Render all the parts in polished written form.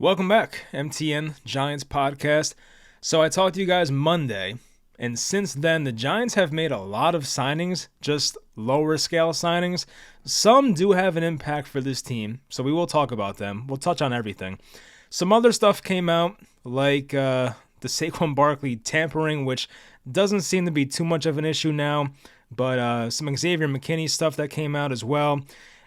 Welcome back, MTN Giants podcast. So I talked to you guys Monday, and since then the Giants have made a lot of signings, just lower scale signings. Some do have an impact for this team, so we will talk about them. We'll touch on everything. Some other stuff came out, like the Saquon Barkley tampering, which doesn't seem to be too much of an issue now, but some Xavier McKinney stuff that came out as well.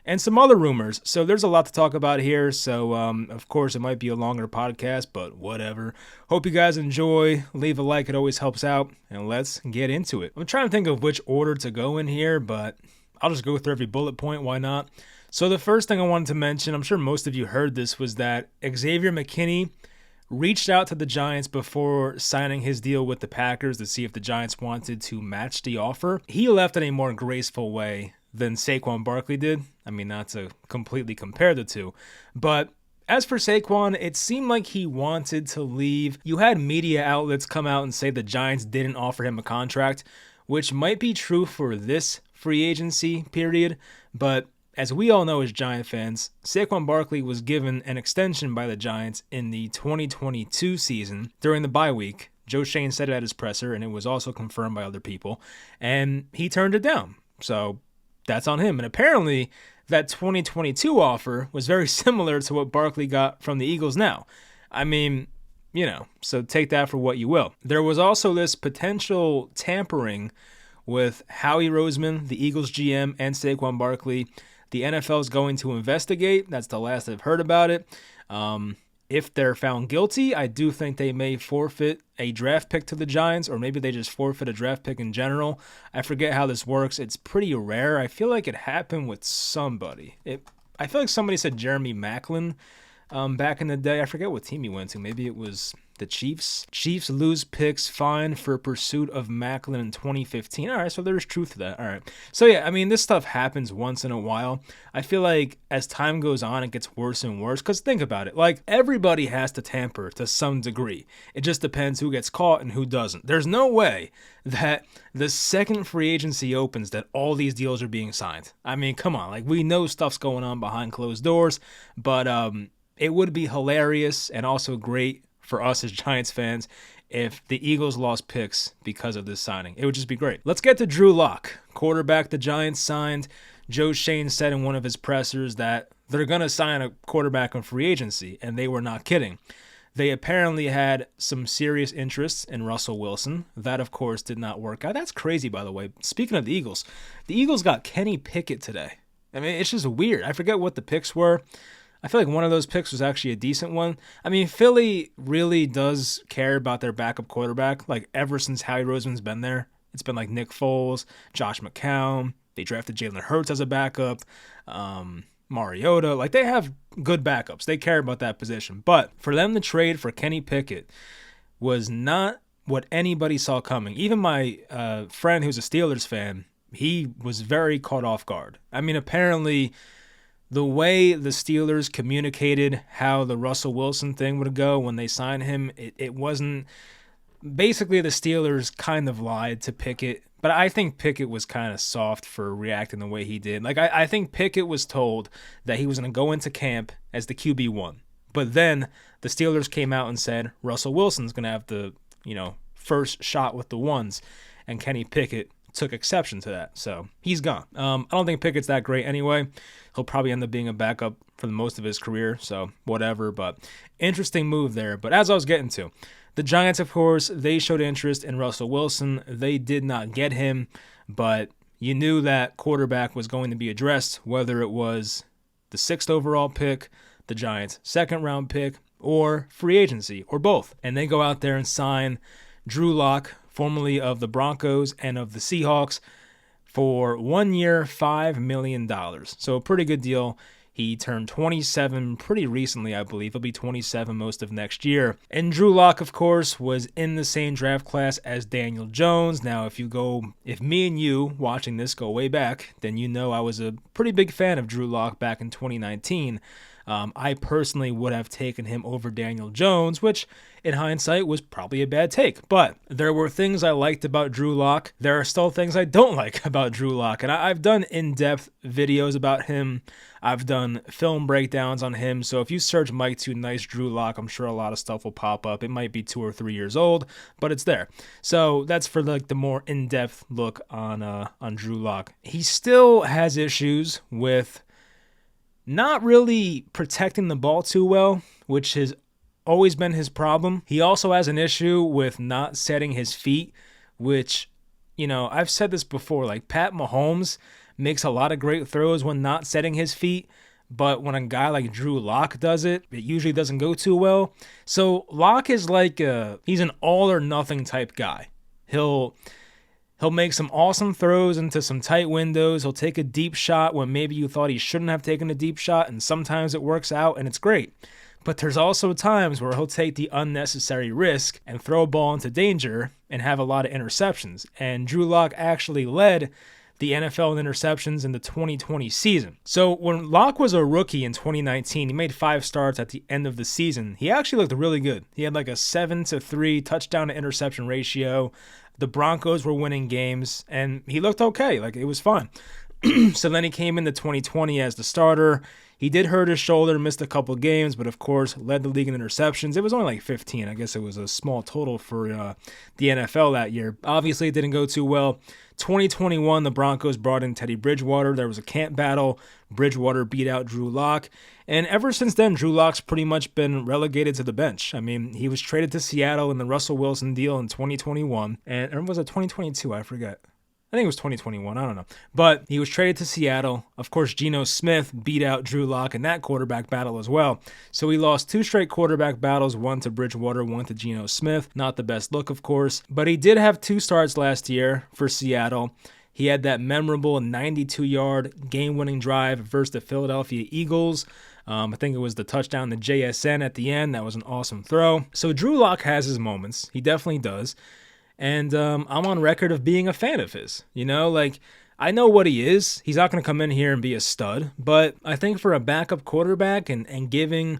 And some other rumors. So there's a lot to talk about here. So, of course, it might be a longer podcast, but whatever. Hope you guys enjoy. Leave a like. It always helps out. And let's get into it. I'm trying to think of which order to go in here, but I'll just go through every bullet point. Why not? So the first thing I wanted to mention, I'm sure most of you heard this, was that Xavier McKinney reached out to the Giants before signing his deal with the Packers to see if the Giants wanted to match the offer. He left in a more graceful way than Saquon Barkley did. I mean, not to completely compare the two. But as for Saquon, it seemed like he wanted to leave. You had media outlets come out and say the Giants didn't offer him a contract, which might be true for this free agency period. But as we all know as Giant fans, Saquon Barkley was given an extension by the Giants in the 2022 season during the bye week. Joe Shane said it at his presser, and it was also confirmed by other people. And he turned it down. So that's on him. And apparently that 2022 offer was very similar to what Barkley got from the Eagles now. I mean, so take that for what you will. There was also this potential tampering with Howie Roseman, the Eagles GM, and Saquon Barkley. The NFL is going to investigate. That's the last I've heard about it. If they're found guilty, I do think they may forfeit a draft pick to the Giants, or maybe they just forfeit a draft pick in general. I forget how this works. It's pretty rare. I feel like it happened with somebody. I feel like somebody said Jeremy Maclin back in the day. I forget what team he went to. Maybe it was the Chiefs. Chiefs lose picks, fine for pursuit of Maclin in 2015. All right, so there's truth to that. All right. So, yeah, I mean, this stuff happens once in a while. I feel like as time goes on, it gets worse and worse. Because think about it. Like, everybody has to tamper to some degree. It just depends who gets caught and who doesn't. There's no way that the second free agency opens that all these deals are being signed. I mean, come on. Like, we know stuff's going on behind closed doors. But it would be hilarious and also great for us as Giants fans if the Eagles lost picks because of this signing. It would just be great. Let's get to Drew Lock, quarterback the Giants signed. Joe Shane said in one of his pressers that they're going to sign a quarterback on free agency, and they were not kidding. They apparently had some serious interests in Russell Wilson. That, of course, did not work out. That's crazy, by the way. Speaking of the Eagles got Kenny Pickett today. I mean, it's just weird. I forget what the picks were. I feel like one of those picks was actually a decent one. I mean, Philly really does care about their backup quarterback. Like, ever since Howie Roseman's been there, it's been like Nick Foles, Josh McCown. They drafted Jalen Hurts as a backup, Mariota. Like, they have good backups. They care about that position. But for them to trade for Kenny Pickett was not what anybody saw coming. Even my friend who's a Steelers fan, he was very caught off guard. I mean, apparently the way the Steelers communicated how the Russell Wilson thing would go when they signed him, it wasn't. Basically, the Steelers kind of lied to Pickett, but I think Pickett was kind of soft for reacting the way he did. Like, I think Pickett was told that he was going to go into camp as the QB1, but then the Steelers came out and said Russell Wilson's going to have the first shot with the ones, and Kenny Pickett took exception to that, so he's gone. I don't think Pickett's that great anyway. He'll probably end up being a backup for the most of his career, so whatever, but interesting move there. But as I was getting to, the Giants, of course, they showed interest in Russell Wilson. They did not get him, but you knew that quarterback was going to be addressed, whether it was the 6th overall pick, the Giants' 2nd-round pick, or free agency, or both. And they go out there and sign Drew Lock, formerly of the Broncos and of the Seahawks, for 1 year, $5 million. So a pretty good deal. He turned 27 pretty recently, I believe. He'll be 27 most of next year. And Drew Lock, of course, was in the same draft class as Daniel Jones. Now, if me and you watching this go way back, then you know I was a pretty big fan of Drew Lock back in 2019. I personally would have taken him over Daniel Jones, which in hindsight was probably a bad take. But there were things I liked about Drew Lock. There are still things I don't like about Drew Lock. And I've done in-depth videos about him. I've done film breakdowns on him. So if you search Mike Too Nice Drew Lock, I'm sure a lot of stuff will pop up. It might be 2 or 3 years old, but it's there. So that's for like the more in-depth look on Drew Lock. He still has issues with not really protecting the ball too well, which has always been his problem. He also has an issue with not setting his feet, which, I've said this before, like Pat Mahomes makes a lot of great throws when not setting his feet, but when a guy like Drew Lock does it, it usually doesn't go too well. So Lock is like he's an all or nothing type guy. He'll make some awesome throws into some tight windows. He'll take a deep shot when maybe you thought he shouldn't have taken a deep shot, and sometimes it works out and it's great. But there's also times where he'll take the unnecessary risk and throw a ball into danger and have a lot of interceptions. And Drew Lock actually led the NFL in interceptions in the 2020 season. So when Lock was a rookie in 2019, he made 5 starts at the end of the season. He actually looked really good. He had like a 7-3 touchdown to interception ratio. The Broncos were winning games, and he looked okay. Like, it was fun. So then he came into 2020 as the starter. He did hurt his shoulder, missed a couple games, but of course led the league in interceptions. It was only like 15. I guess it was a small total for the NFL that year. Obviously, it didn't go too well. 2021, the Broncos brought in Teddy Bridgewater. There was a camp battle. Bridgewater beat out Drew Lock. And ever since then, Drew Lock's pretty much been relegated to the bench. I mean, he was traded to Seattle in the Russell Wilson deal in 2021. Or was it 2022? I forget. I think it was 2021. I don't know. But he was traded to Seattle. Of course, Geno Smith beat out Drew Lock in that quarterback battle as well. So he lost 2 straight quarterback battles, one to Bridgewater, one to Geno Smith. Not the best look, of course. But he did have 2 starts last year for Seattle. He had that memorable 92-yard game-winning drive versus the Philadelphia Eagles. I think it was the touchdown to JSN at the end. That was an awesome throw. So Drew Lock has his moments. He definitely does. And I'm on record of being a fan of his. I know what he is. He's not going to come in here and be a stud. But I think for a backup quarterback and giving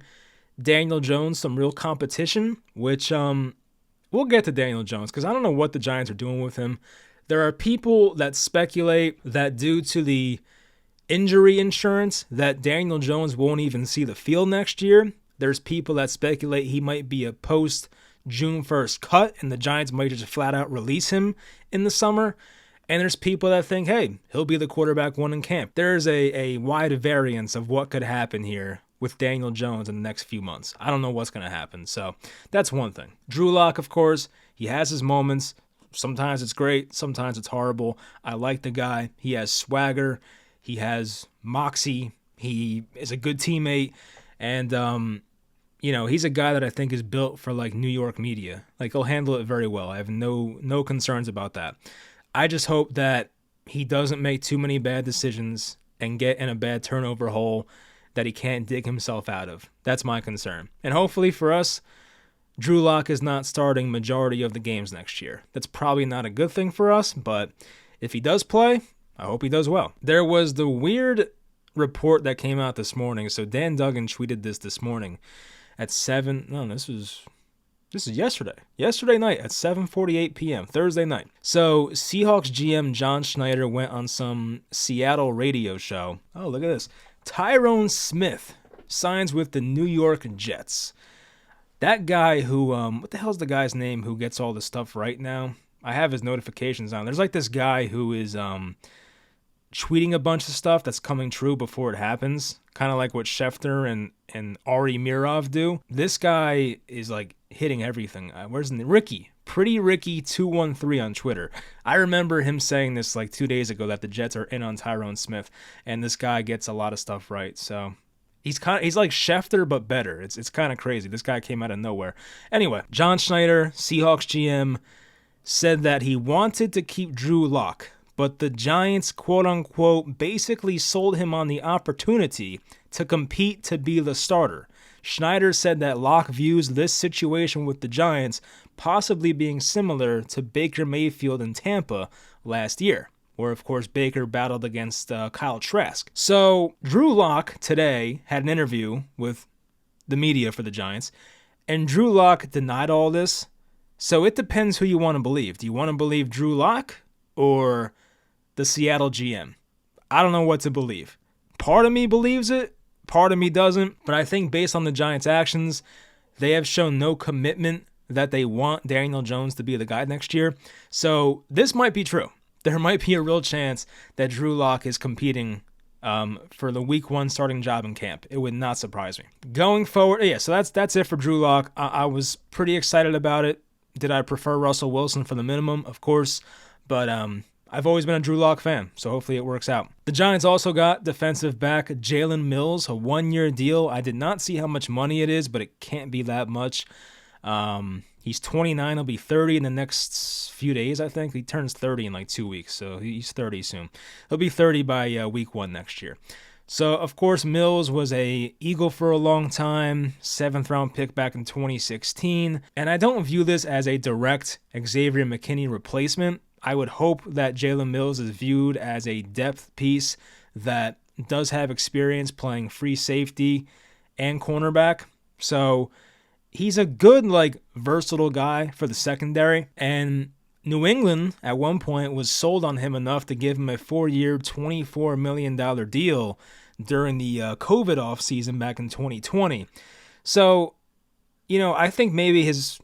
Daniel Jones some real competition, which we'll get to Daniel Jones because I don't know what the Giants are doing with him. There are people that speculate that due to the injury insurance that Daniel Jones won't even see the field next year. There's people that speculate he might be a post-June 1st cut and the Giants might just flat out release him in the summer. And there's people that think, hey, he'll be the quarterback 1 in camp. There's a wide variance of what could happen here with Daniel Jones in the next few months. I don't know what's going to happen. So that's one thing. Drew Lock, of course, he has his moments. Sometimes it's great. Sometimes it's horrible. I like the guy. He has swagger. He has moxie. He is a good teammate. And, he's a guy that I think is built for like New York media. Like he'll handle it very well. I have no concerns about that. I just hope that he doesn't make too many bad decisions and get in a bad turnover hole that he can't dig himself out of. That's my concern. And hopefully for us, Drew Lock is not starting majority of the games next year. That's probably not a good thing for us, but if he does play, I hope he does well. There was the weird report that came out this morning. So Dan Duggan tweeted this morning at 7. No, this is yesterday. Yesterday night at 7:48 p.m. Thursday night. So Seahawks GM John Schneider went on some Seattle radio show. Oh, look at this. Tyrone Smith signs with the New York Jets. That guy who, what the hell's the guy's name who gets all this stuff right now? I have his notifications on. There's like this guy who is tweeting a bunch of stuff that's coming true before it happens. Kind of like what Schefter and Ari Mirov do. This guy is like hitting everything. Where's Ricky? Pretty Ricky 213 on Twitter. I remember him saying this like 2 days ago that the Jets are in on Tyrone Smith, and this guy gets a lot of stuff right. So he's like Schefter but better. It's kind of crazy. This guy came out of nowhere. Anyway, John Schneider, Seahawks GM, said that he wanted to keep Drew Lock, but the Giants, quote-unquote, basically sold him on the opportunity to compete to be the starter. Schneider said that Lock views this situation with the Giants possibly being similar to Baker Mayfield in Tampa last year. where, of course, Baker battled against Kyle Trask. So Drew Lock today had an interview with the media for the Giants, and Drew Lock denied all this. So it depends who you want to believe. Do you want to believe Drew Lock or the Seattle GM? I don't know what to believe. Part of me believes it, part of me doesn't, but I think based on the Giants' actions, they have shown no commitment that they want Daniel Jones to be the guy next year. So this might be true. There might be a real chance that Drew Lock is competing for the week 1 starting job in camp. It would not surprise me. Going forward, so that's it for Drew Lock. I was pretty excited about it. Did I prefer Russell Wilson for the minimum? Of course, but I've always been a Drew Lock fan, so hopefully it works out. The Giants also got defensive back Jalen Mills, a 1-year deal. I did not see how much money it is, but it can't be that much. He's 29. He'll be 30 in the next few days, I think. He turns 30 in like 2 weeks, so he's 30 soon. He'll be 30 by week 1 next year. So, of course, Mills was a Eagle for a long time, 7th-round pick back in 2016, and I don't view this as a direct Xavier McKinney replacement. I would hope that Jalen Mills is viewed as a depth piece that does have experience playing free safety and cornerback. So he's a good, versatile guy for the secondary. And New England, at one point, was sold on him enough to give him a 4-year, $24 million deal during the COVID offseason back in 2020. So, I think maybe his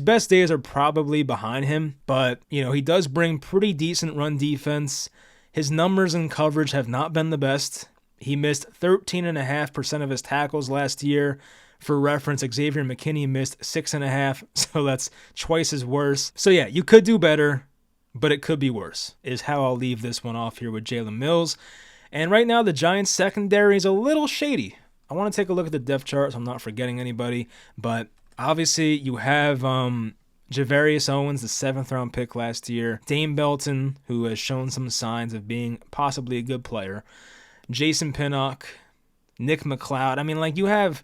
best days are probably behind him, but, he does bring pretty decent run defense. His numbers in coverage have not been the best. He missed 13.5% of his tackles last year. For reference, Xavier McKinney missed 6.5%, so that's twice as worse. So yeah, you could do better, but it could be worse, is how I'll leave this one off here with Jalen Mills. And right now, the Giants' secondary is a little shady. I want to take a look at the depth chart so I'm not forgetting anybody, but obviously you have Javarius Owens, the 7th-round pick last year, Dane Belton, who has shown some signs of being possibly a good player, Jason Pinnock, Nick McLeod. You have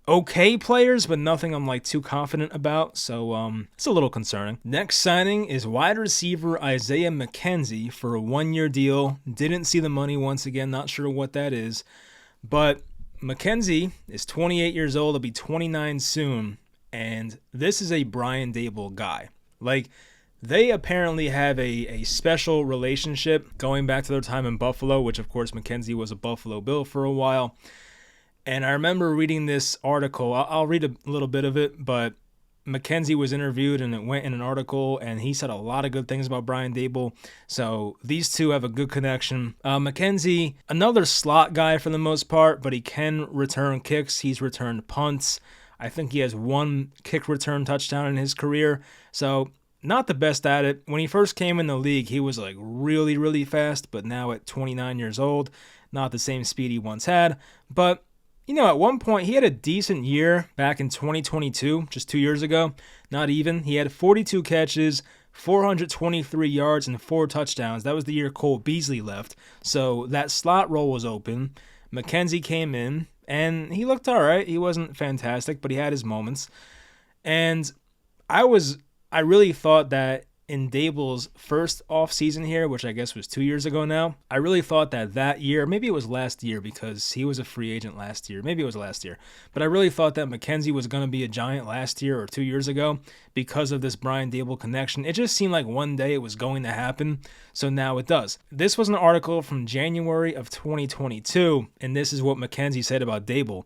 okay players, but nothing I'm too confident about, so it's a little concerning. Next signing is wide receiver Isaiah McKenzie for a 1-year deal. Didn't see the money once again, not sure what that is, but McKenzie is 28 years old, he'll be 29 soon, and this is a Brian Daboll guy. They apparently have a special relationship going back to their time in Buffalo, which of course McKenzie was a Buffalo Bill for a while. And I remember reading this article. I'll read a little bit of it, but McKenzie was interviewed and it went in an article, and he said a lot of good things about Brian Daboll. So these two have a good connection. McKenzie, another slot guy for the most part, but he can return kicks. He's returned punts. I think he has 1 kick return touchdown in his career. So not the best at it. When he first came in the league, he was really, really fast, but now at 29 years old, not the same speed he once had. But at one point, he had a decent year back in 2022, just 2 years ago. Not even. He had 42 catches, 423 yards, and 4 touchdowns. That was the year Cole Beasley left. So that slot role was open. McKenzie came in, and he looked all right. He wasn't fantastic, but he had his moments. And I really thought that in Daboll's first offseason here, which I guess was 2 years ago now, I really thought that year, maybe it was last year because he was a free agent last year. Maybe it was last year. But I really thought that McKenzie was going to be a Giant last year or 2 years ago because of this Brian Daboll connection. It just seemed like one day it was going to happen, so now it does. This was an article from January of 2022, and this is what McKenzie said about Daboll.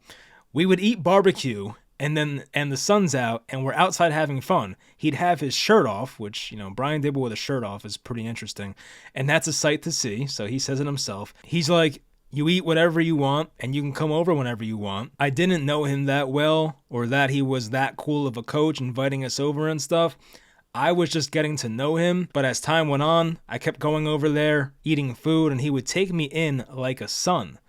"We would eat barbecue and the sun's out, and we're outside having fun. He'd have his shirt off," which, Brian Daboll with a shirt off is pretty interesting, and that's a sight to see, so he says it himself. He's like, "You eat whatever you want, and you can come over whenever you want." I didn't know him that well, or that he was that cool of a coach inviting us over and stuff. I was just getting to know him, but as time went on, I kept going over there, eating food, and he would take me in like a son.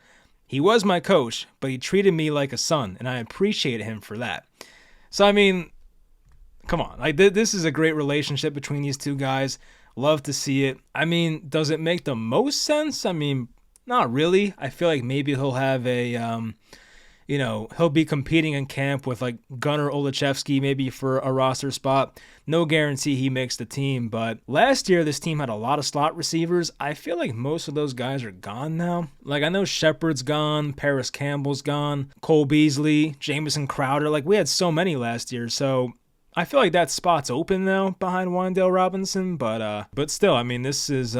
He was my coach, but he treated me like a son, and I appreciated him for that. So, come on. This is a great relationship between these two guys. Love to see it. Does it make the most sense? Not really. I feel like maybe he'll have he'll be competing in camp with like Gunnar Olszewski maybe for a roster spot. No guarantee he makes the team, but last year this team had a lot of slot receivers. I feel like most of those guys are gone now. Like I know Shepard's gone, Paris Campbell's gone, Cole Beasley, Jamison Crowder. Like we had so many last year, so I feel like that spot's open now behind Wan'Dale Robinson, but still, I mean, this is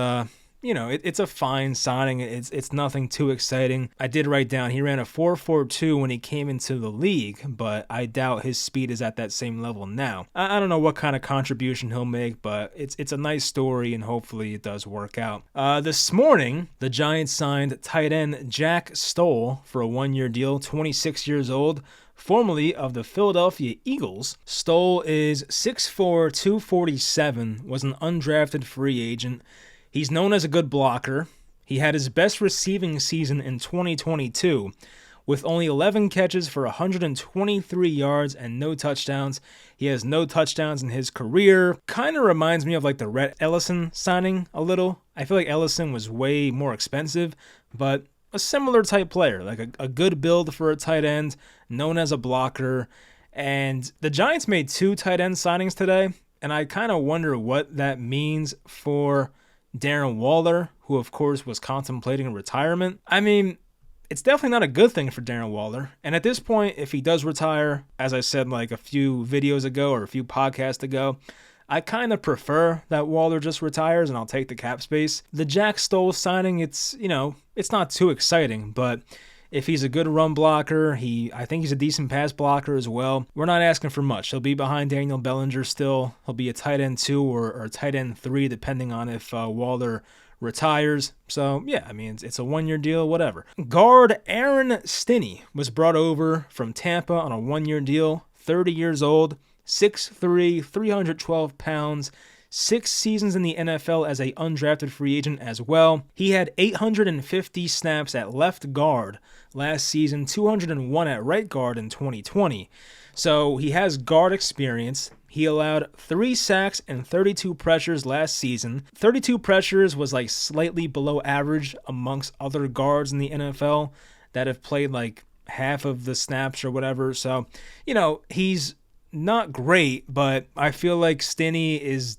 it's a fine signing. It's nothing too exciting. I did write down he ran a 4.42 when he came into the league, but I doubt his speed is at that same level now. I don't know what kind of contribution he'll make, but it's a nice story, and hopefully it does work out. This morning, the Giants signed tight end Jack Stoll for a 1-year deal, 26 years old. Formerly of the Philadelphia Eagles. Stoll is 6'4", 247, was an undrafted free agent. He's known as a good blocker. He had his best receiving season in 2022 with only 11 catches for 123 yards and no touchdowns. He has no touchdowns in his career. Kind of reminds me of like the Rhett Ellison signing a little. I feel like Ellison was way more expensive, but a similar type player, like a good build for a tight end, known as a blocker. And the Giants made 2 tight end signings today, and I kind of wonder what that means for Darren Waller, who of course was contemplating retirement. I mean, it's definitely not a good thing for Darren Waller. And at this point, if he does retire, as I said like a few videos ago or a few podcasts ago, I kind of prefer that Waller just retires and I'll take the cap space. The Jack Stoll signing, it's not too exciting, but if he's a good run blocker, I think he's a decent pass blocker as well. We're not asking for much. He'll be behind Daniel Bellinger still. He'll be a tight end 2 or tight end 3, depending on if Waller retires. So, yeah, I mean, it's a 1-year deal, whatever. Guard Aaron Stinney was brought over from Tampa on a 1-year deal, 30 years old. 6'3", 312 pounds, 6 seasons in the NFL as an undrafted free agent as well. He had 850 snaps at left guard last season, 201 at right guard in 2020. So he has guard experience. He allowed 3 sacks and 32 pressures last season. 32 pressures was like slightly below average amongst other guards in the NFL that have played like half of the snaps or whatever. So, he's not great, but I feel like Stinney is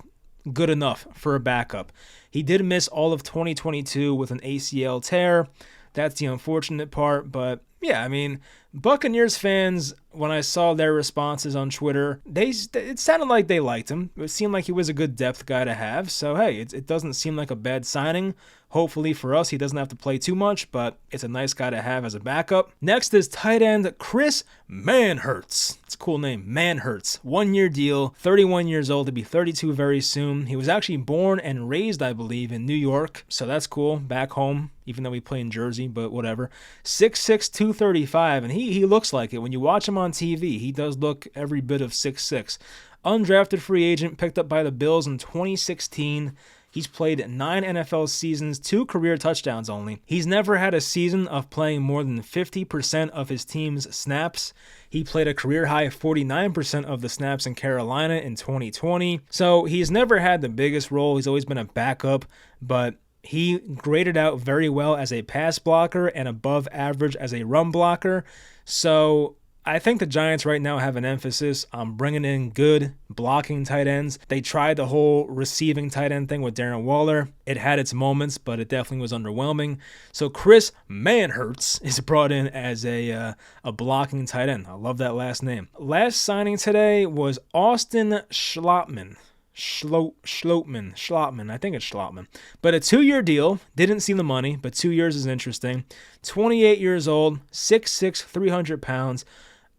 good enough for a backup. He did miss all of 2022 with an ACL tear. That's the unfortunate part, but yeah, I mean, Buccaneers fans, when I saw their responses on Twitter, it sounded like they liked him. It seemed like he was a good depth guy to have, so hey, it doesn't seem like a bad signing. Hopefully for us, he doesn't have to play too much, but it's a nice guy to have as a backup. Next is tight end Chris Manhertz. It's a cool name, Manhertz. 1-year deal, 31 years old, to be 32 very soon. He was actually born and raised, I believe, in New York, so that's cool, back home, even though we play in Jersey, but whatever. 6'6", 235, and he looks like it. When you watch him on TV, he does look every bit of 6'6". Undrafted free agent, picked up by the Bills in 2016. He's played 9 NFL seasons, 2 career touchdowns only. He's never had a season of playing more than 50% of his team's snaps. He played a career-high 49% of the snaps in Carolina in 2020. So he's never had the biggest role. He's always been a backup, but he graded out very well as a pass blocker and above average as a run blocker. So I think the Giants right now have an emphasis on bringing in good blocking tight ends. They tried the whole receiving tight end thing with Darren Waller. It had its moments, but it definitely was underwhelming. So Chris Manhertz is brought in as a blocking tight end. I love that last name. Last signing today was Austin Schlottman. Schlottman. I think it's Schlottman. But a 2-year deal. Didn't see the money, but 2 years is interesting. 28 years old, 6'6", 300 pounds.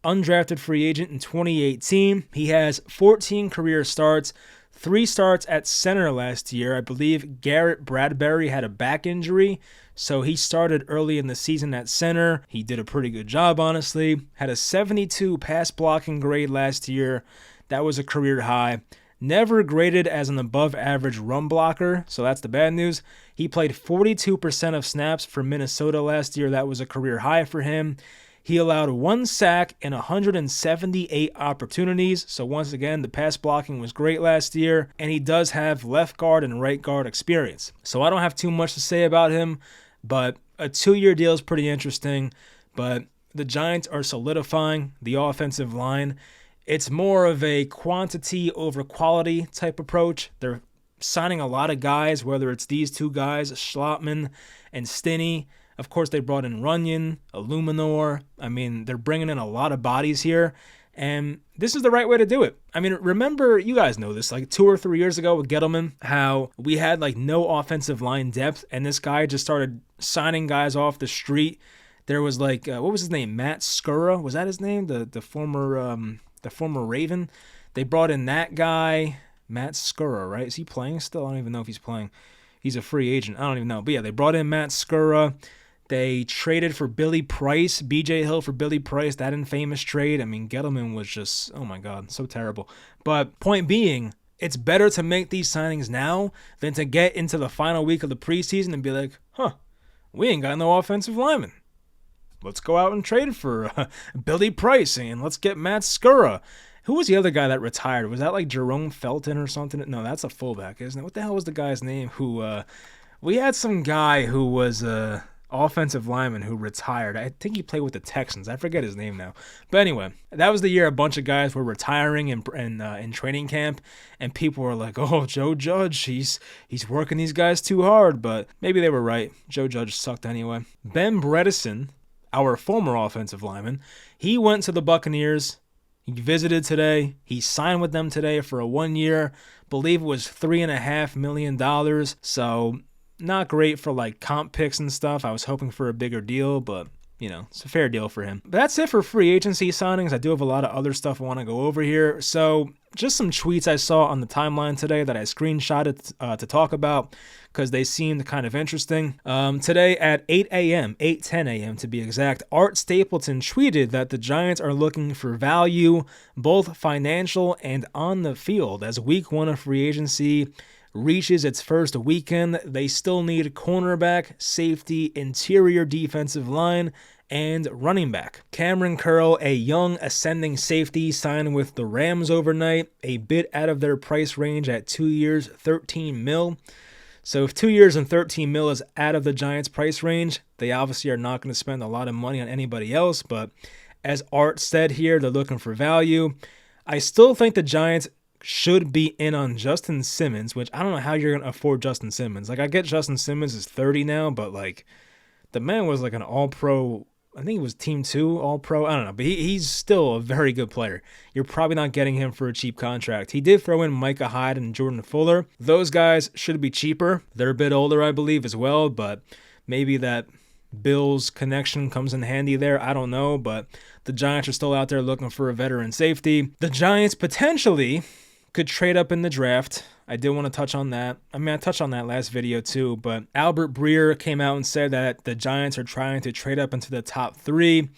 Undrafted free agent in 2018. He has 14 career starts, 3 starts at center last year. I believe Garrett Bradbury had a back injury, so he started early in the season at center. He did a pretty good job, honestly. Had a 72 pass blocking grade last year. That was a career high. Never graded as an above-average run blocker, so that's the bad news. He played 42% of snaps for Minnesota last year. That was a career high for him. He allowed 1 sack and 178 opportunities. So once again, the pass blocking was great last year, and he does have left guard and right guard experience. So I don't have too much to say about him, but a 2-year deal is pretty interesting. But the Giants are solidifying the offensive line. It's more of a quantity over quality type approach. They're signing a lot of guys, whether it's these two guys, Schlottman and Stinney. Of course, they brought in Runyon, Illuminor. I mean, they're bringing in a lot of bodies here, and this is the right way to do it. I mean, remember, you guys know this, like 2 or 3 years ago with Gettleman, how we had like no offensive line depth, and this guy just started signing guys off the street. There was like, what was his name? Matt Skura, was that his name? The former Raven. They brought in that guy, Matt Skura, right? Is he playing still? I don't even know if he's playing. He's a free agent. I don't even know. But yeah, they brought in Matt Skura. They traded for Billy Price, BJ Hill for Billy Price, that infamous trade. I mean, Gettleman was just, oh my God, so terrible. But point being, it's better to make these signings now than to get into the final week of the preseason and be like, we ain't got no offensive lineman. Let's go out and trade for Billy Price and let's get Matt Skura. Who was the other guy that retired? Was that like Jerome Felton or something? No, that's a fullback, isn't it? What the hell was the guy's name who, we had some guy who was offensive lineman who retired. I think he played with the Texans. I forget his name now. But anyway, that was the year a bunch of guys were retiring in training camp, and people were like, "Oh, Joe Judge, he's working these guys too hard." But maybe they were right. Joe Judge sucked anyway. Ben Bredesen, our former offensive lineman, he went to the Buccaneers. He visited today. He signed with them today for a 1 year. Believe it was $3.5 million. So not great for like comp picks and stuff. I was hoping for a bigger deal, but it's a fair deal for him. But that's it for free agency signings. I do have a lot of other stuff I want to go over here. So just some tweets I saw on the timeline today that I screenshotted to talk about because they seemed kind of interesting. Today at 8 a.m., 8:10 a.m. to be exact, Art Stapleton tweeted that the Giants are looking for value, both financial and on the field, as week 1 of free agency reaches its first weekend. They still need cornerback, safety, interior defensive line, and running back. Cameron Curl, a young ascending safety, signed with the Rams overnight, a bit out of their price range at 2 years, $13 million. So if 2 years and $13 million is out of the Giants' price range, they obviously are not going to spend a lot of money on anybody else, but as Art said here, they're looking for value. I still think the Giants should be in on Justin Simmons, which I don't know how you're going to afford Justin Simmons. Like, I get Justin Simmons is 30 now, but like the man was like an all-pro. I think he was team 2 all-pro. I don't know, but he's still a very good player. You're probably not getting him for a cheap contract. He did throw in Micah Hyde and Jordan Fuller. Those guys should be cheaper. They're a bit older, I believe, as well, but maybe that Bills connection comes in handy there. I don't know, but the Giants are still out there looking for a veteran safety. The Giants potentially could trade up in the draft. I did want to touch on that. I mean, I touched on that last video too, but Albert Breer came out and said that the Giants are trying to trade up into the top 3.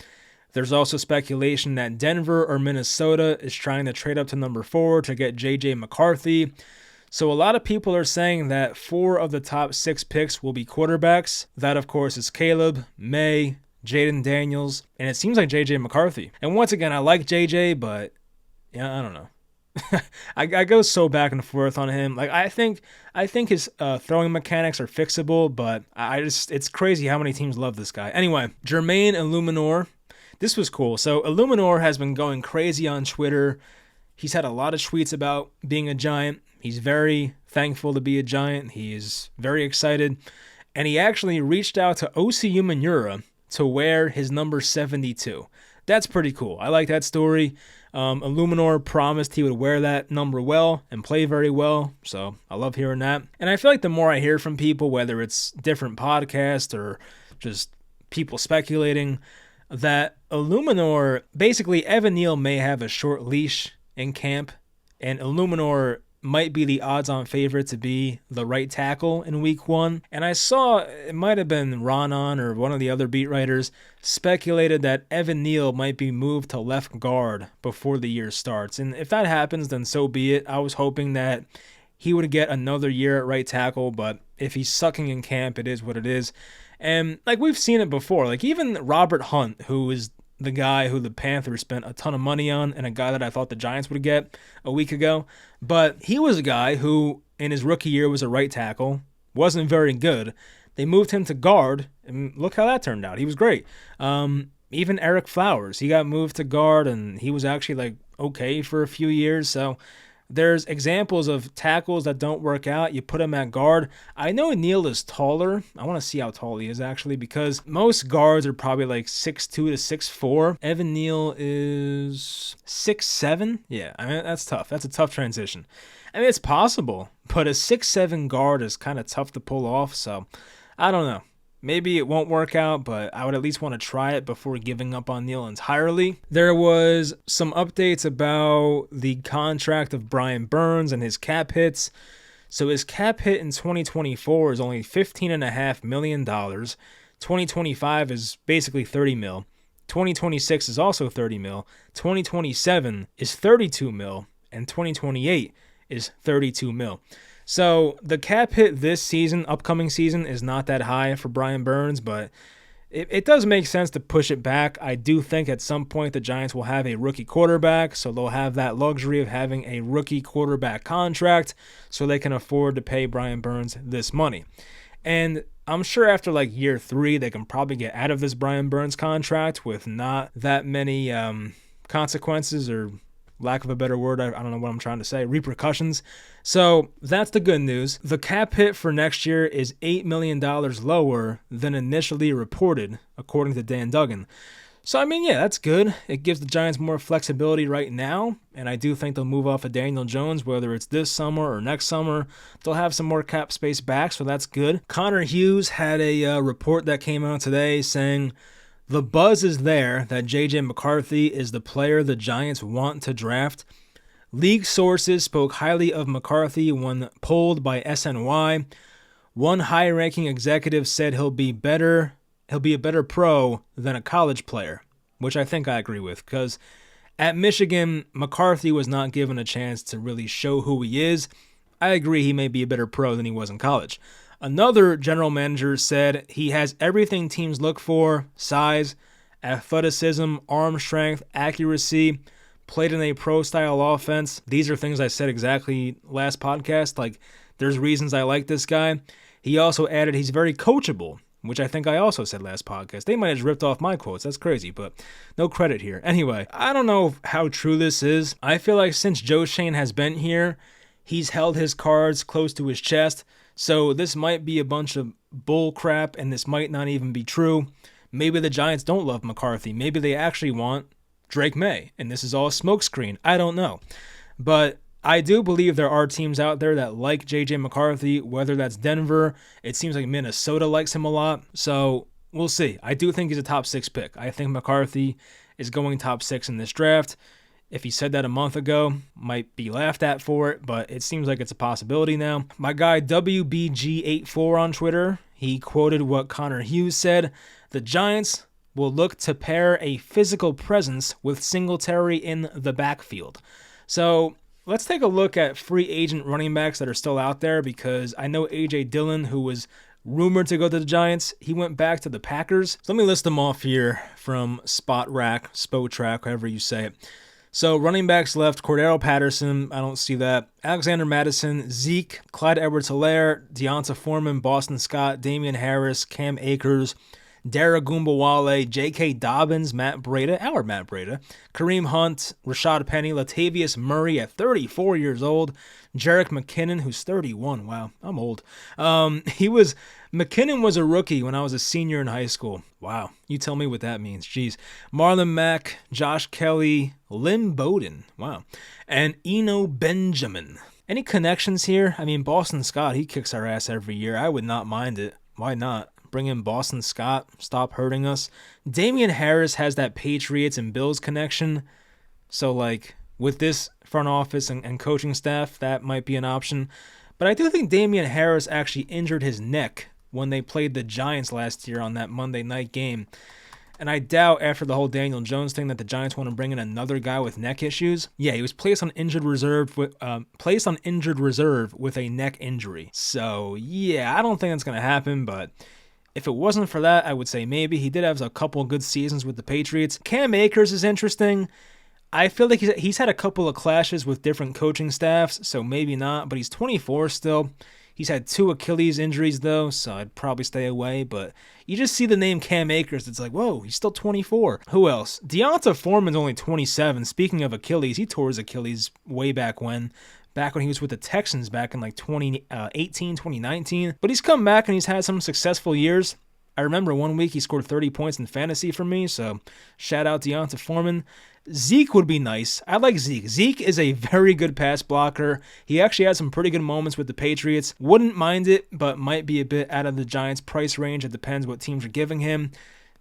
There's also speculation that Denver or Minnesota is trying to trade up to number 4 to get J.J. McCarthy. So a lot of people are saying that 4 of the top 6 picks will be quarterbacks. That, of course, is Caleb, May, Jaden Daniels, and it seems like J.J. McCarthy. And once again, I like J.J., but yeah, I don't know. I go so back and forth on him. Like I think his throwing mechanics are fixable, but it's crazy how many teams love this guy. Anyway, Jermaine Illuminor, this was cool. So Illuminor has been going crazy on Twitter. He's had a lot of tweets about being a Giant. He's very thankful to be a Giant. He is very excited, and he actually reached out to Osi Umenyiora to wear his number 72. That's pretty cool. I like that story. Illuminor promised he would wear that number well and play very well, so I love hearing that. And I feel like the more I hear from people, whether it's different podcasts or just people speculating, that Illuminor, basically Evan Neal may have a short leash in camp, and Illuminor might be the odds-on favorite to be the right tackle in week 1. And I saw, it might have been Ronan or one of the other beat writers, speculated that Evan Neal might be moved to left guard before the year starts. And if that happens, then so be it. I was hoping that he would get another year at right tackle, but if he's sucking in camp, it is what it is. And like we've seen it before, like even Robert Hunt, who is the guy who the Panthers spent a ton of money on and a guy that I thought the Giants would get a week ago. But he was a guy who, in his rookie year, was a right tackle, wasn't very good. They moved him to guard, and look how that turned out. He was great. even Eric Flowers, he got moved to guard and he was actually like okay for a few years. So there's examples of tackles that don't work out. You put him at guard. I know Neal is taller. I want to see how tall he is actually, because most guards are probably like 6'2 to 6'4. Evan Neal is 6'7. Yeah, I mean, that's tough. That's a tough transition. I mean, it's possible, but a 6'7 guard is kind of tough to pull off. So I don't know. Maybe it won't work out, but I would at least want to try it before giving up on Neal entirely. There was some updates about the contract of Brian Burns and his cap hits. So his cap hit in 2024 is only $15.5 million. 2025 is basically $30 million. 2026 is also $30 million. 2027 is $32 million. And 2028 is $32 million. So the cap hit this season, upcoming season, is not that high for Brian Burns, but it does make sense to push it back. I do think at some point the Giants will have a rookie quarterback, so they'll have that luxury of having a rookie quarterback contract so they can afford to pay Brian Burns this money. And I'm sure after like year 3, they can probably get out of this Brian Burns contract with not that many consequences, or lack of a better word, I don't know what I'm trying to say, repercussions. So that's the good news. The cap hit for next year is $8 million lower than initially reported, according to Dan Duggan. So, I mean, yeah, that's good. It gives the Giants more flexibility right now, and I do think they'll move off of Daniel Jones, whether it's this summer or next summer. They'll have some more cap space back, so that's good. Connor Hughes had a report that came out today saying the buzz is there that J.J. McCarthy is the player the Giants want to draft. League sources spoke highly of McCarthy when polled by SNY. One high-ranking executive said he'll be a better pro than a college player, which I think I agree with, because at Michigan, McCarthy was not given a chance to really show who he is. I agree he may be a better pro than he was in college. Another general manager said he has everything teams look for: size, athleticism, arm strength, accuracy, played in a pro-style offense. These are things I said exactly last podcast. Like, there's reasons I like this guy. He also added he's very coachable, which I think I also said last podcast. They might have just ripped off my quotes. That's crazy, but no credit here. Anyway, I don't know how true this is. I feel like since Joe Schoen has been here, he's held his cards close to his chest. So this might be a bunch of bull crap, and this might not even be true. Maybe the Giants don't love McCarthy. Maybe they actually want Drake May, and this is all a smokescreen. I don't know. But I do believe there are teams out there that like J.J. McCarthy, whether that's Denver. It seems like Minnesota likes him a lot. So we'll see. I do think he's a top 6 pick. I think McCarthy is going top 6 in this draft. If he said that a month ago, might be laughed at for it, but it seems like it's a possibility now. My guy WBG84 on Twitter, he quoted what Connor Hughes said: the Giants will look to pair a physical presence with Singletary in the backfield. So let's take a look at free agent running backs that are still out there, because I know A.J. Dillon, who was rumored to go to the Giants, he went back to the Packers. So let me list them off here from Spotrac, however you say it. So running backs left: Cordero Patterson, I don't see that. Alexander Mattison, Zeke, Clyde Edwards-Helaire, Deonta Foreman, Boston Scott, Damian Harris, Cam Akers, Dara Goombawale, J.K. Dobbins, Matt Breida, Kareem Hunt, Rashad Penny, Latavius Murray at 34 years old, Jerick McKinnon, who's 31. Wow, I'm old. McKinnon was a rookie when I was a senior in high school. Wow, you tell me what that means. Jeez. Marlon Mack, Josh Kelly, Lynn Bowden. Wow. And Eno Benjamin. Any connections here? I mean, Boston Scott, he kicks our ass every year. I would not mind it. Why not? Bring in Boston Scott. Stop hurting us. Damian Harris has that Patriots and Bills connection. So, like, with this front office and coaching staff, that might be an option. But I do think Damian Harris actually injured his neck when they played the Giants last year on that Monday night game. And I doubt after the whole Daniel Jones thing that the Giants want to bring in another guy with neck issues. Yeah, he was placed on injured reserve with a neck injury. So, yeah, I don't think that's going to happen, but if it wasn't for that, I would say maybe. He did have a couple of good seasons with the Patriots. Cam Akers is interesting. I feel like he's had a couple of clashes with different coaching staffs, so maybe not, but he's 24 still. He's had 2 Achilles injuries, though, so I'd probably stay away. But you just see the name Cam Akers. It's like, whoa, he's still 24. Who else? Deonta Foreman's only 27. Speaking of Achilles, he tore his Achilles way back when he was with the Texans back in like 2018, 2019. But he's come back and he's had some successful years. I remember one week he scored 30 points in fantasy for me, so shout out Deonta Foreman. Zeke would be nice. I like Zeke. Zeke is a very good pass blocker. He actually had some pretty good moments with the Patriots. Wouldn't mind it, but might be a bit out of the Giants' price range. It depends what teams are giving him.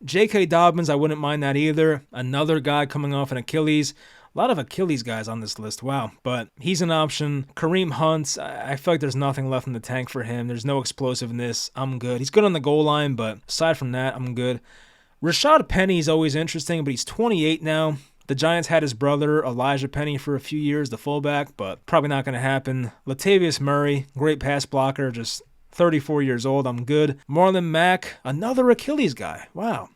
J.K. Dobbins, I wouldn't mind that either. Another guy coming off an Achilles. A lot of Achilles guys on this list, wow. But he's an option. Kareem Hunt, I feel like there's nothing left in the tank for him. There's no explosiveness. I'm good. He's good on the goal line, but aside from that, I'm good. Rashad Penny is always interesting, but he's 28 now. The Giants had his brother, Elijah Penny, for a few years, the fullback, but probably not going to happen. Latavius Murray, great pass blocker, just 34 years old. I'm good. Marlon Mack, another Achilles guy. Wow.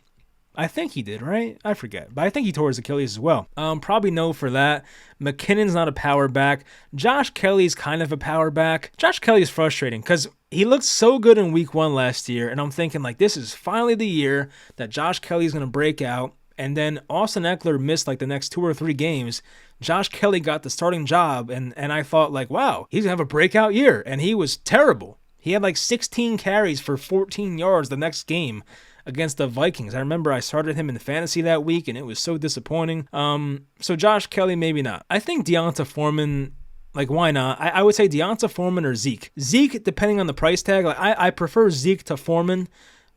I think he did, right? I forget. But I think he tore his Achilles as well. Probably no for that. McKinnon's not a power back. Josh Kelly's kind of a power back. Josh Kelly's frustrating because he looked so good in week 1 last year, and I'm thinking, like, this is finally the year that Josh Kelly's going to break out. And then Austin Eckler missed like the next 2 or 3 games. Josh Kelly got the starting job, and I thought, like, wow, he's going to have a breakout year. And he was terrible. He had like 16 carries for 14 yards the next game against the Vikings. I remember I started him in fantasy that week, and it was so disappointing. So Josh Kelly, maybe not. I think Deonta Foreman, like, why not? I would say Deonta Foreman or Zeke. Zeke, depending on the price tag, like I prefer Zeke to Foreman,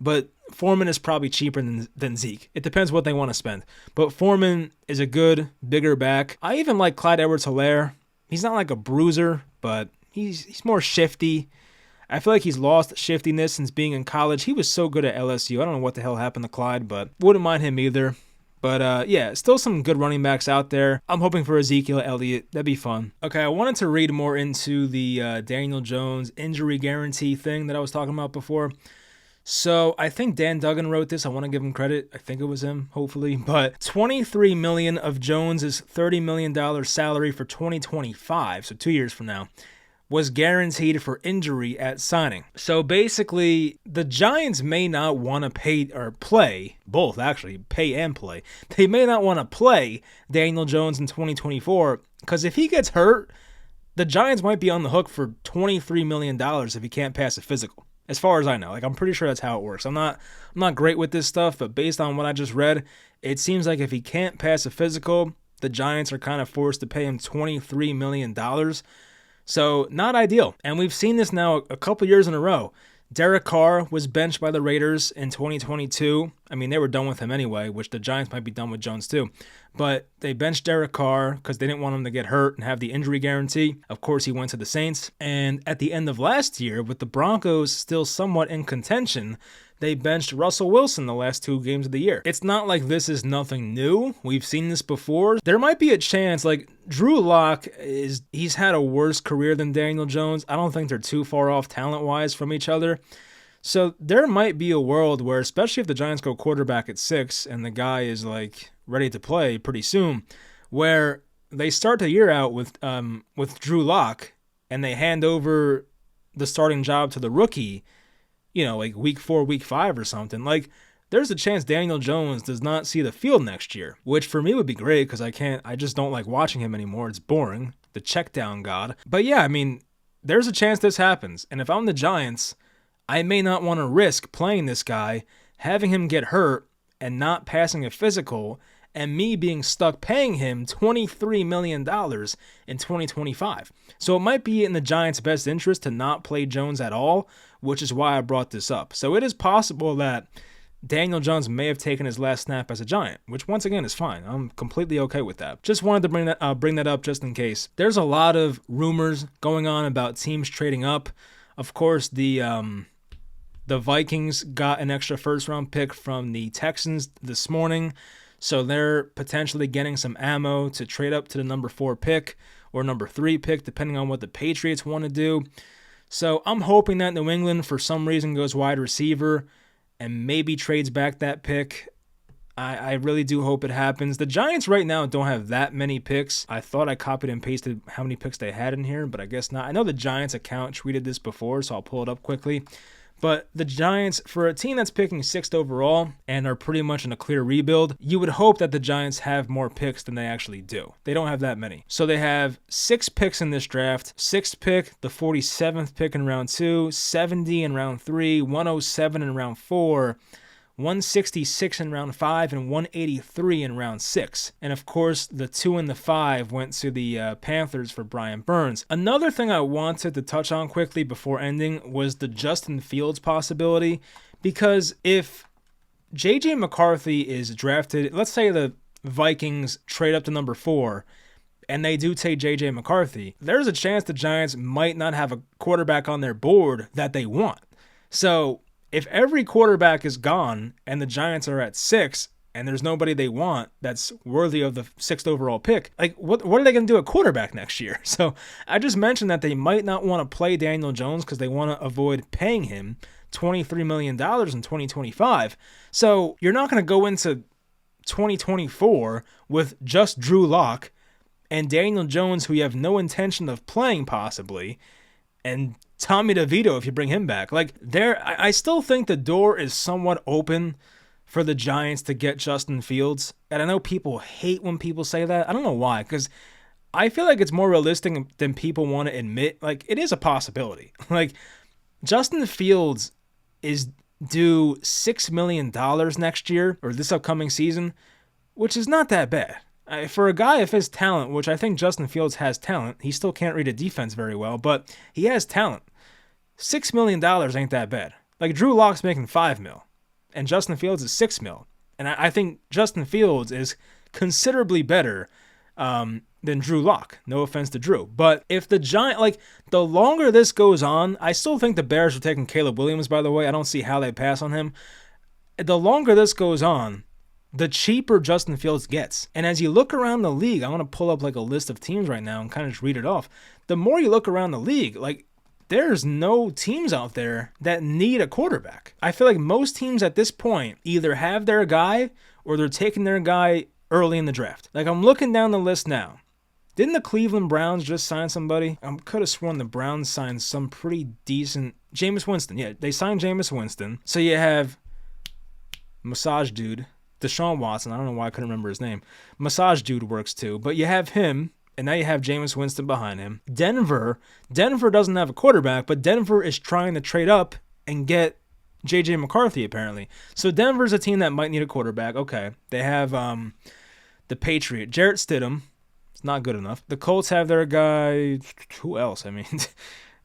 but Foreman is probably cheaper than Zeke. It depends what they want to spend. But Foreman is a good, bigger back. I even like Clyde Edwards-Helaire. He's not like a bruiser, but he's more shifty. I feel like he's lost shiftiness since being in college. He was so good at LSU. I don't know what the hell happened to Clyde, but wouldn't mind him either. But yeah, still some good running backs out there. I'm hoping for Ezekiel Elliott. That'd be fun. Okay, I wanted to read more into the Daniel Jones injury guarantee thing that I was talking about before. So I think Dan Duggan wrote this. I want to give him credit. I think it was him, hopefully. But $23 million of Jones's $30 million salary for 2025, so 2 years from now, was guaranteed for injury at signing. So basically, the Giants may not want to pay or play, both actually, pay and play. They may not want to play Daniel Jones in 2024 because if he gets hurt, the Giants might be on the hook for $23 million if he can't pass a physical. As far as I know, like, I'm pretty sure that's how it works. I'm not great with this stuff, but based on what I just read, it seems like if he can't pass a physical, the Giants are kind of forced to pay him $23 million. So not ideal. And we've seen this now a couple years in a row. Derek Carr was benched by the Raiders in 2022. I mean, they were done with him anyway, which the Giants might be done with Jones too. But they benched Derek Carr because they didn't want him to get hurt and have the injury guarantee. Of course, he went to the Saints. And at the end of last year, with the Broncos still somewhat in contention, they benched Russell Wilson the last 2 games of the year. It's not like this is nothing new. We've seen this before. There might be a chance, like, Drew Lock, he's had a worse career than Daniel Jones. I don't think they're too far off talent-wise from each other. So there might be a world where, especially if the Giants go quarterback at 6 and the guy is, like, ready to play pretty soon, where they start the year out with Drew Lock and they hand over the starting job to the rookie, you know, like week 4, week 5 or something. Like, there's a chance Daniel Jones does not see the field next year, which for me would be great because I just don't like watching him anymore. It's boring. The check down god. But yeah, I mean, there's a chance this happens. And if I'm the Giants, I may not want to risk playing this guy, having him get hurt and not passing a physical, and me being stuck paying him $23 million in 2025. So it might be in the Giants' best interest to not play Jones at all, which is why I brought this up. So it is possible that Daniel Jones may have taken his last snap as a Giant, which once again is fine. I'm completely okay with that. Just wanted to bring that up just in case. There's a lot of rumors going on about teams trading up. Of course, the Vikings got an extra first-round pick from the Texans this morning. So they're potentially getting some ammo to trade up to the number 4 pick or number 3 pick, depending on what the Patriots want to do. So I'm hoping that New England, for some reason, goes wide receiver and maybe trades back that pick. I really do hope it happens. The Giants right now don't have that many picks. I thought I copied and pasted how many picks they had in here, but I guess not. I know the Giants account tweeted this before, so I'll pull it up quickly. But the Giants, for a team that's picking 6th overall and are pretty much in a clear rebuild, you would hope that the Giants have more picks than they actually do. They don't have that many. So they have 6 picks in this draft. 6th pick, the 47th pick in round 2, 70 in round 3, 107 in round 4, 166 in round 5, and 183 in round 6. And of course, the 2 and the 5 went to the Panthers for Brian Burns. Another thing I wanted to touch on quickly before ending was the Justin Fields possibility, because if J.J. McCarthy is drafted, let's say the Vikings trade up to number 4, and they do take J.J. McCarthy, there's a chance the Giants might not have a quarterback on their board that they want. So if every quarterback is gone and the Giants are at 6 and there's nobody they want that's worthy of the 6th overall pick, like what are they going to do at quarterback next year? So I just mentioned that they might not want to play Daniel Jones because they want to avoid paying him $23 million in 2025. So you're not going to go into 2024 with just Drew Lock and Daniel Jones, who you have no intention of playing possibly, and Tommy DeVito if you bring him back. Like, I still think the door is somewhat open for the Giants to get Justin Fields. And I know people hate when people say that. I don't know why, because I feel like it's more realistic than people want to admit. Like, it is a possibility. Like, Justin Fields is due $6 million next year, or this upcoming season, which is not that bad. For a guy of his talent, which I think Justin Fields has talent, he still can't read a defense very well, but he has talent. $6 million ain't that bad. Like, Drew Lock's making $5 million, and Justin Fields is $6 million. And I think Justin Fields is considerably better than Drew Lock. No offense to Drew. But if the Giants, like, the longer this goes on, I still think the Bears are taking Caleb Williams, by the way. I don't see how they pass on him. The longer this goes on, the cheaper Justin Fields gets. And as you look around the league, I want to pull up like a list of teams right now and kind of just read it off. The more you look around the league, like, there's no teams out there that need a quarterback. I feel like most teams at this point either have their guy or they're taking their guy early in the draft. Like, I'm looking down the list now. Didn't the Cleveland Browns just sign somebody? I could have sworn the Browns signed some pretty decent... Jameis Winston. Yeah, they signed Jameis Winston. So you have Massage Dude, Deshaun Watson. I don't know why I couldn't remember his name. Massage Dude works too. But you have him, and now you have Jameis Winston behind him. Denver doesn't have a quarterback, but Denver is trying to trade up and get J.J. McCarthy, apparently. So Denver's a team that might need a quarterback. Okay. They have the Patriot, Jarrett Stidham. It's not good enough. The Colts have their guy. Who else? I mean,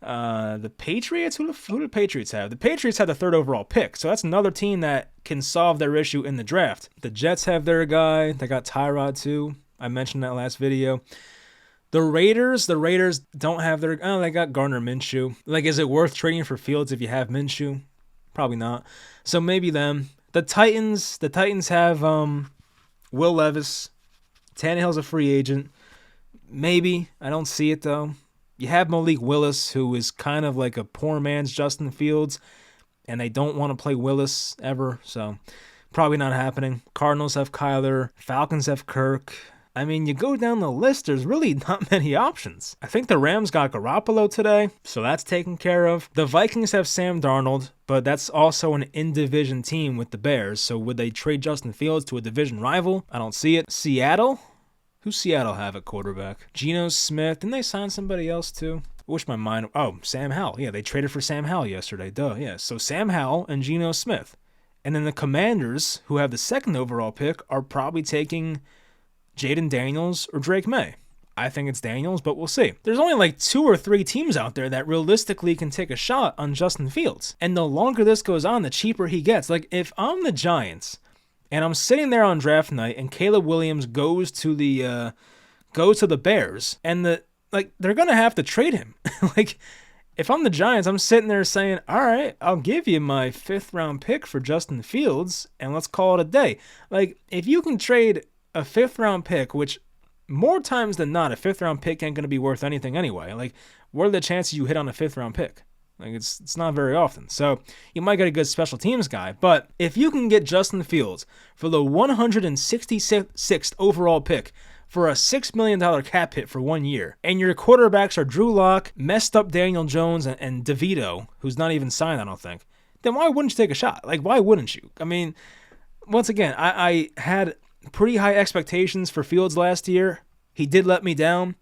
the Patriots? Who do the Patriots have? The Patriots had the 3rd overall pick, so that's another team that can solve their issue in the draft. The Jets have their guy. They got Tyrod, too. I mentioned that last video. The Raiders don't have their... Oh, they got Gardner Minshew. Like, is it worth trading for Fields if you have Minshew? Probably not. So maybe them. The Titans have Will Levis. Tannehill's a free agent. Maybe. I don't see it, though. You have Malik Willis, who is kind of like a poor man's Justin Fields, and they don't want to play Willis ever, so probably not happening. Cardinals have Kyler. Falcons have Kirk. I mean, you go down the list, there's really not many options. I think the Rams got Garoppolo today, so that's taken care of. The Vikings have Sam Darnold, but that's also an in-division team with the Bears, so would they trade Justin Fields to a division rival? I don't see it. Seattle? Who's Seattle have at quarterback? Geno Smith. Didn't they sign somebody else too? I wish my mind... Oh, Sam Howell. Yeah, they traded for Sam Howell yesterday. Duh, yeah. So Sam Howell and Geno Smith. And then the Commanders, who have the 2nd overall pick, are probably taking Jaden Daniels or Drake May. I think it's Daniels, but we'll see. There's only like 2 or 3 teams out there that realistically can take a shot on Justin Fields. And the longer this goes on, the cheaper he gets. Like, if I'm the Giants... and I'm sitting there on draft night, and Caleb Williams goes to the Bears, and they're gonna have to trade him. Like, if I'm the Giants, I'm sitting there saying, all right, I'll give you my 5th round pick for Justin Fields, and let's call it a day. Like, if you can trade a 5th round pick, which more times than not, a 5th round pick ain't gonna be worth anything anyway. Like, what are the chances you hit on a 5th round pick? Like, it's not very often. So you might get a good special teams guy. But if you can get Justin Fields for the 166th overall pick for a $6 million cap hit for 1 year, and your quarterbacks are Drew Lock, messed up Daniel Jones, and DeVito, who's not even signed, I don't think, then why wouldn't you take a shot? Like, why wouldn't you? I mean, once again, I had pretty high expectations for Fields last year. He did let me down,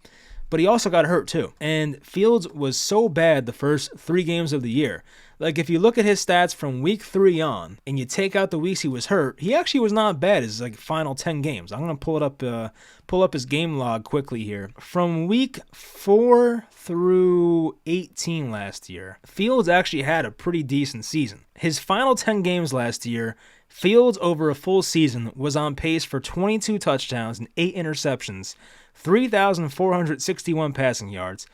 but he also got hurt too. And Fields was so bad the first 3 games of the year. Like, if you look at his stats from week 3 on, and you take out the weeks he was hurt, he actually was not bad his final 10 games. I'm gonna pull up his game log quickly here. From week 4 through 18 last year, Fields actually had a pretty decent season. His final 10 games last year, Fields over a full season was on pace for 22 touchdowns and 8 interceptions, 3,461 passing yards.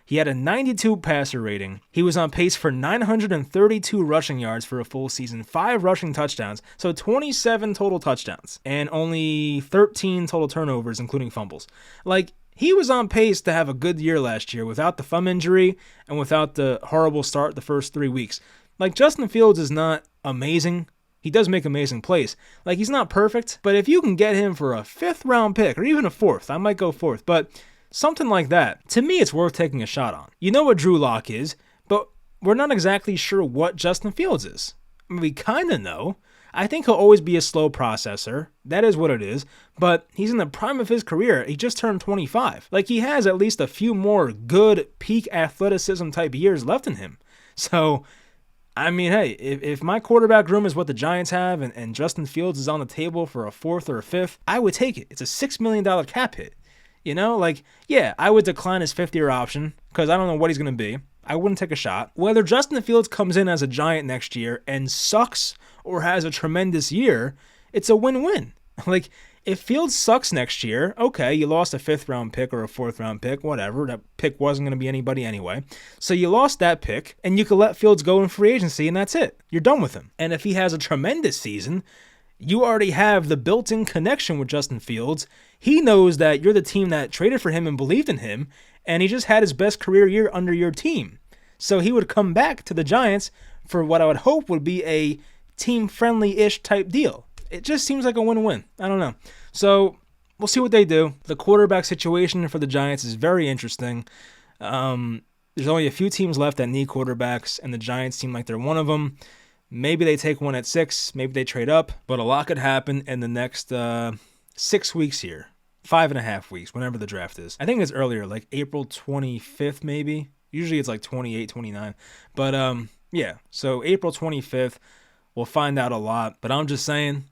He had a 92 passer rating. He was on pace for 932 rushing yards for a full season, 5 rushing touchdowns, so 27 total touchdowns, and only 13 total turnovers, including fumbles. Like, he was on pace to have a good year last year without the thumb injury and without the horrible start the first 3 weeks. Like, Justin Fields is not amazing. He does make amazing plays. Like, he's not perfect, but if you can get him for a 5th round pick, or even a 4th, I might go 4th, but something like that, to me, it's worth taking a shot on. You know what Drew Lock is, but we're not exactly sure what Justin Fields is. I mean, we kind of know. I think he'll always be a slow processor. That is what it is, but he's in the prime of his career. He just turned 25. Like, he has at least a few more good peak athleticism type years left in him. So, I mean, hey, if my quarterback room is what the Giants have and Justin Fields is on the table for a 4th or a 5th, I would take it. It's a $6 million cap hit. You know, like, yeah, I would decline his 5th-year option because I don't know what he's going to be. I wouldn't take a shot. Whether Justin Fields comes in as a Giant next year and sucks or has a tremendous year, it's a win-win. Like, if Fields sucks next year, okay, you lost a 5th-round pick or a 4th-round pick, whatever. That pick wasn't going to be anybody anyway. So you lost that pick, and you could let Fields go in free agency, and that's it. You're done with him. And if he has a tremendous season, you already have the built-in connection with Justin Fields. He knows that you're the team that traded for him and believed in him, and he just had his best career year under your team. So he would come back to the Giants for what I would hope would be a team-friendly-ish type deal. It just seems like a win-win. I don't know. So we'll see what they do. The quarterback situation for the Giants is very interesting. There's only a few teams left that need quarterbacks, and the Giants seem like they're one of them. Maybe they take one at 6. Maybe they trade up. But a lot could happen in the next 6 weeks here. 5.5 weeks, whenever the draft is. I think it's earlier, like April 25th maybe. Usually it's like 28, 29. But yeah, so April 25th, we'll find out a lot. But I'm just saying,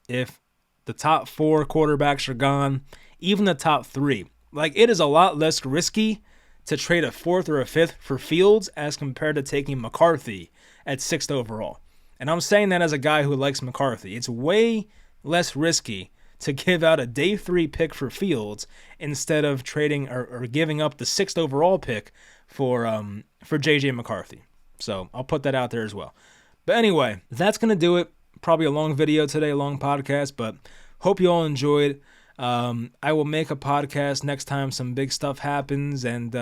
if the top 4 quarterbacks are gone, even the top 3, like, it is a lot less risky to trade a 4th or a 5th for Fields as compared to taking McCarthy at 6th overall. And I'm saying that as a guy who likes McCarthy. It's way less risky to give out a day 3 pick for Fields instead of trading or giving up the 6th overall pick for JJ McCarthy. So I'll put that out there as well. But anyway, that's going to do it. Probably a long video today, a long podcast, but hope you all enjoyed. I will make a podcast next time some big stuff happens, and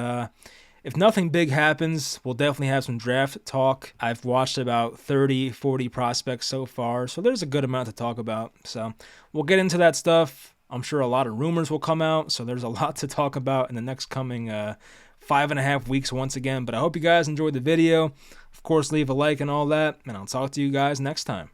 if nothing big happens, we'll definitely have some draft talk. I've watched about 30, 40 prospects so far, so there's a good amount to talk about. So we'll get into that stuff. I'm sure a lot of rumors will come out, so there's a lot to talk about in the next coming 5.5 weeks once again. But I hope you guys enjoyed the video. Of course, leave a like and all that, and I'll talk to you guys next time.